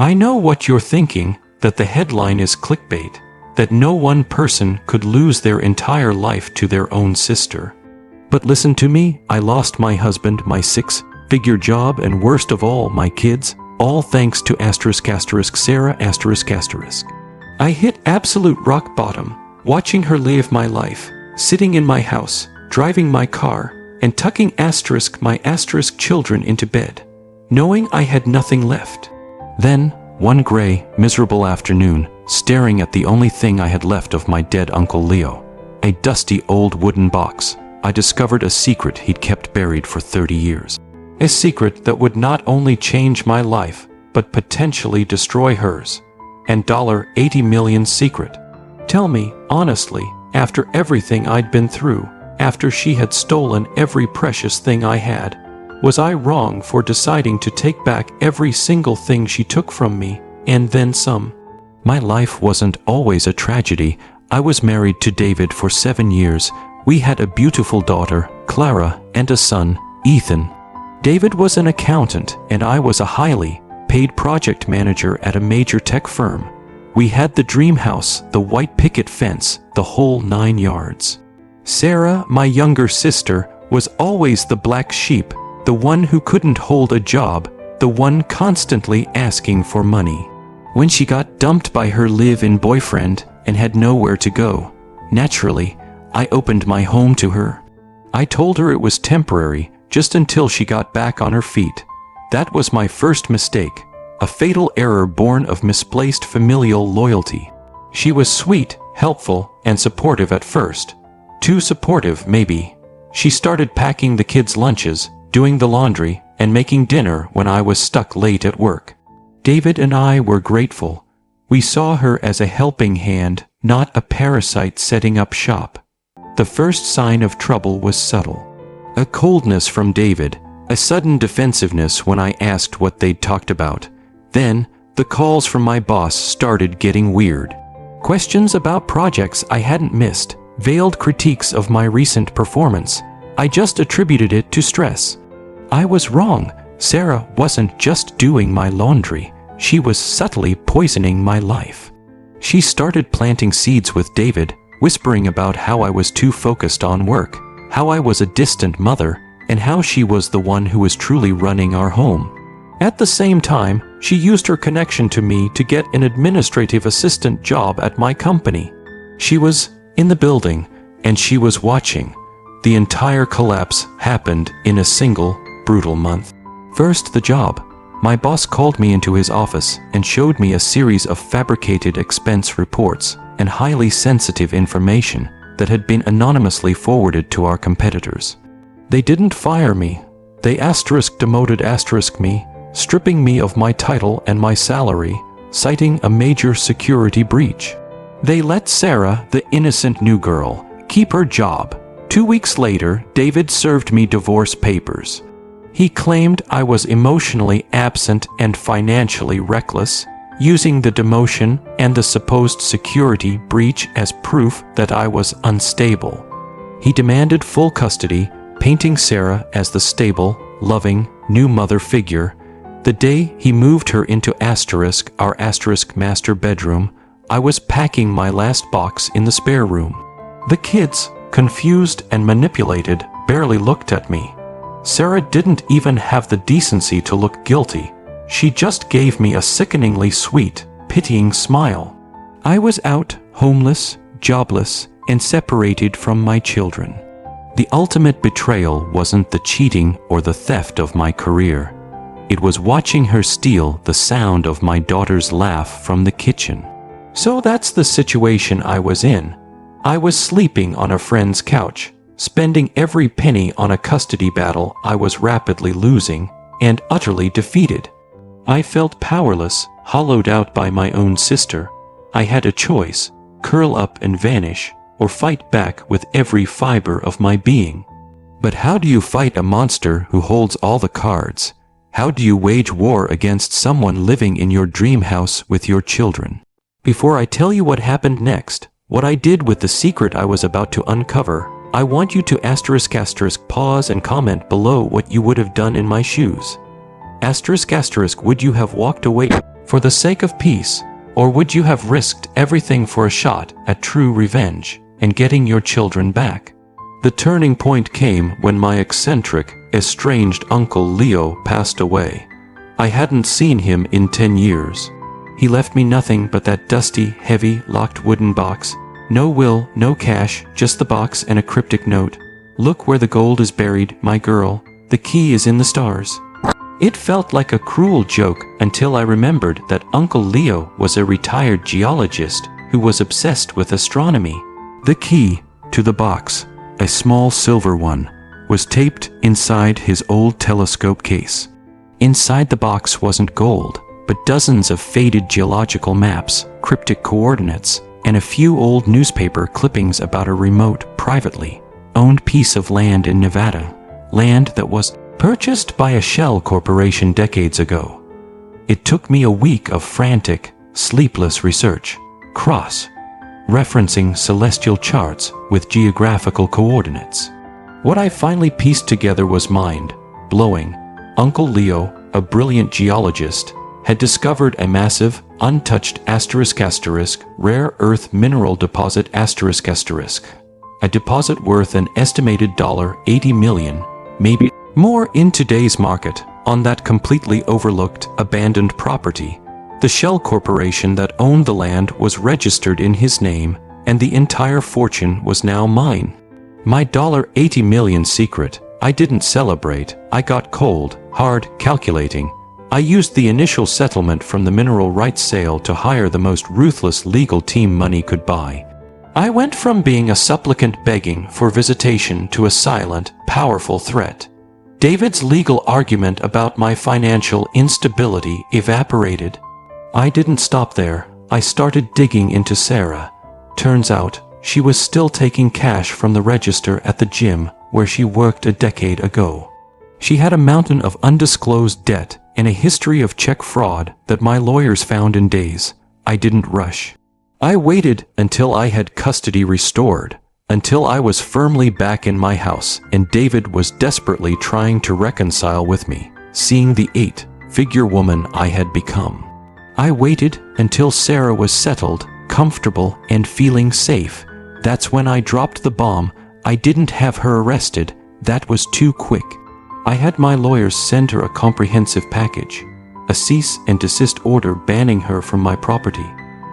I know what you're thinking, that the headline is clickbait, that no one person could lose their entire life to their own sister. But listen to me, I lost my husband, my six-figure job, and worst of all, my kids, all thanks to Sarah **. I hit absolute rock bottom, watching her live my life, sitting in my house, driving my car, and tucking my children into bed, knowing I had nothing left. Then, one gray, miserable afternoon, staring at the only thing I had left of my dead Uncle Leo, a dusty old wooden box, I discovered a secret he'd kept buried for 30 years. A secret that would not only change my life, but potentially destroy hers. And $80 million secret. Tell me, honestly, after everything I'd been through, after she had stolen every precious thing I had, was I wrong for deciding to take back every single thing she took from me, and then some? My life wasn't always a tragedy. I was married to David for 7 years. We had a beautiful daughter, Clara, and a son, Ethan. David was an accountant, and I was a highly paid project manager at a major tech firm. We had the dream house, the white picket fence, the whole 9 yards. Sarah, my younger sister, was always the black sheep, the one who couldn't hold a job, the one constantly asking for money. When she got dumped by her live-in boyfriend and had nowhere to go, naturally, I opened my home to her. I told her it was temporary, just until she got back on her feet. That was my first mistake, a fatal error born of misplaced familial loyalty. She was sweet, helpful, and supportive at first. Too supportive, maybe. She started packing the kids' lunches, doing the laundry, and making dinner when I was stuck late at work. David and I were grateful. We saw her as a helping hand, not a parasite setting up shop. The first sign of trouble was subtle. A coldness from David, a sudden defensiveness when I asked what they'd talked about. Then, the calls from my boss started getting weird. Questions about projects I hadn't missed, veiled critiques of my recent performance. I just attributed it to stress. I was wrong. Sarah wasn't just doing my laundry. She was subtly poisoning my life. She started planting seeds with David, whispering about how I was too focused on work, how I was a distant mother, and how she was the one who was truly running our home. At the same time, she used her connection to me to get an administrative assistant job at my company. She was in the building, and she was watching. The entire collapse happened in a single, brutal month. First, the job. My boss called me into his office and showed me a series of fabricated expense reports and highly sensitive information that had been anonymously forwarded to our competitors. They didn't fire me. They demoted me, stripping me of my title and my salary, citing a major security breach. They let Sarah, the innocent new girl, keep her job. 2 weeks later, David served me divorce papers. He claimed I was emotionally absent and financially reckless, using the demotion and the supposed security breach as proof that I was unstable. He demanded full custody, painting Sarah as the stable, loving, new mother figure. The day he moved her into our master bedroom, I was packing my last box in the spare room. The kids, confused and manipulated, barely looked at me. Sarah didn't even have the decency to look guilty. She just gave me a sickeningly sweet, pitying smile. I was out, homeless, jobless, and separated from my children. The ultimate betrayal wasn't the cheating or the theft of my career. It was watching her steal the sound of my daughter's laugh from the kitchen. So that's the situation I was in. I was sleeping on a friend's couch, spending every penny on a custody battle I was rapidly losing, and utterly defeated. I felt powerless, hollowed out by my own sister. I had a choice: curl up and vanish, or fight back with every fiber of my being. But how do you fight a monster who holds all the cards? How do you wage war against someone living in your dream house with your children? Before I tell you what happened next, what I did with the secret I was about to uncover, I want you to pause and comment below what you would have done in my shoes. Would you have walked away? For the sake of peace? Or would you have risked everything for a shot at true revenge and getting your children back? The turning point came when my eccentric, estranged Uncle Leo passed away. I hadn't seen him in 10 years. He left me nothing but that dusty, heavy, locked wooden box. No will, no cash, just the box and a cryptic note. "Look where the gold is buried, my girl. The key is in the stars." It felt like a cruel joke until I remembered that Uncle Leo was a retired geologist who was obsessed with astronomy. The key to the box, a small silver one, was taped inside his old telescope case. Inside the box wasn't gold, but dozens of faded geological maps, cryptic coordinates, and a few old newspaper clippings about a remote, privately owned piece of land in Nevada, land that was purchased by a shell corporation decades ago. It took me a week of frantic, sleepless research, cross-referencing celestial charts with geographical coordinates. What I finally pieced together was mind-blowing. Uncle Leo, a brilliant geologist, had discovered a massive, untouched rare earth mineral deposit a deposit worth an estimated $80 million, maybe more in today's market, on that completely overlooked, abandoned property. The shell corporation that owned the land was registered in his name, and the entire fortune was now mine. My $80 million secret. I didn't celebrate. I got cold, hard, calculating. I used the initial settlement from the mineral rights sale to hire the most ruthless legal team money could buy. I went from being a supplicant begging for visitation to a silent, powerful threat. David's legal argument about my financial instability evaporated. I didn't stop there. I started digging into Sarah. Turns out, she was still taking cash from the register at the gym where she worked a decade ago. She had a mountain of undisclosed debt and a history of check fraud that my lawyers found in days. I didn't rush. I waited until I had custody restored, until I was firmly back in my house and David was desperately trying to reconcile with me, seeing the 8-figure woman I had become. I waited until Sarah was settled, comfortable, and feeling safe. That's when I dropped the bomb. I didn't have her arrested. That was too quick. I had my lawyers send her a comprehensive package, a cease and desist order banning her from my property,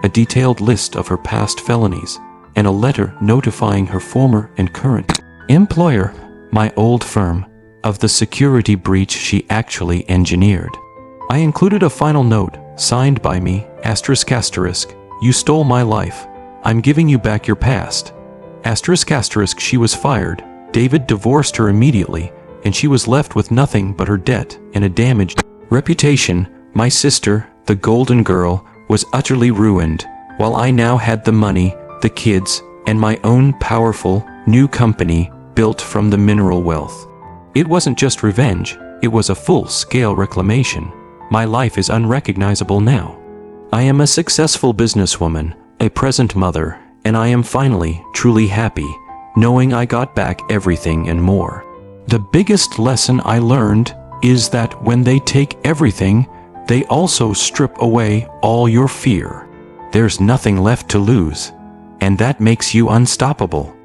a detailed list of her past felonies, and a letter notifying her former and current employer, my old firm, of the security breach she actually engineered. I included a final note, signed by me, **, you stole my life. I'm giving you back your past. **, she was fired. David divorced her immediately, and she was left with nothing but her debt and a damaged reputation. My sister, the golden girl, was utterly ruined, while I now had the money, the kids, and my own powerful, new company built from the mineral wealth. It wasn't just revenge, it was a full-scale reclamation. My life is unrecognizable now. I am a successful businesswoman, a present mother, and I am finally, truly happy, knowing I got back everything and more. The biggest lesson I learned is that when they take everything, they also strip away all your fear. There's nothing left to lose, and that makes you unstoppable.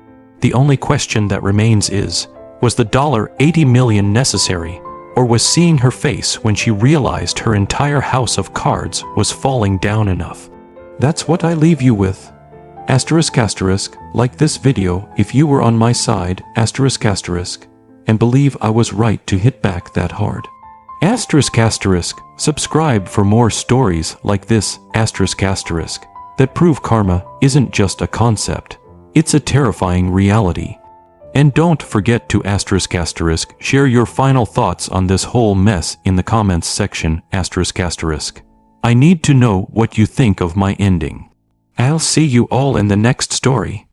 The only question that remains is, was the $80 million necessary, or was seeing her face when she realized her entire house of cards was falling down enough? That's what I leave you with. ***, like this video if you were on my side, ***, and believe I was right to hit back that hard. ***, subscribe for more stories like this, ***, that prove karma isn't just a concept, it's a terrifying reality. And don't forget to ***, share your final thoughts on this whole mess in the comments section, ***. I need to know what you think of my ending. I'll see you all in the next story.